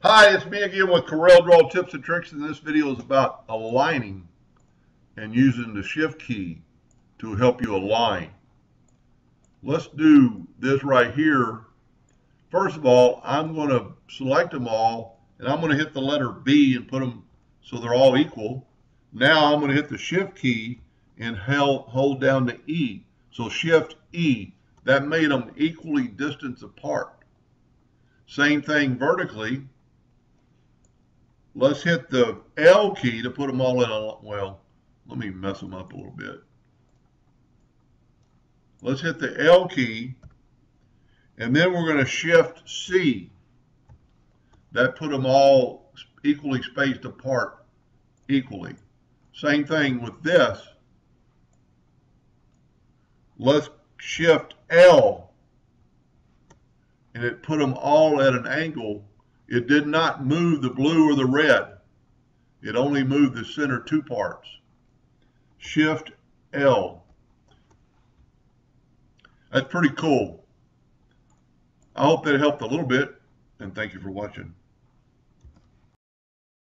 Hi, it's me again with Corel Draw Tips and Tricks, and this video is about aligning and using the Shift key to help you align. Let's do this right here. First of all, I'm going to select them all, and I'm going to hit the letter B and put them so they're all equal. Now I'm going to hit the Shift key and hold down the E. So Shift E. That made them equally distance apart. Same thing vertically. Let's hit the L key to put them all in a, well, let me mess them up a little bit. Let's hit the L key, and then we're going to Shift C. That put them all equally spaced apart equally. Same thing with this. Let's Shift L, and it put them all at an angle. It did not move the blue or the red. It only moved the center two parts. Shift L. That's pretty cool. I hope that helped a little bit, and thank you for watching.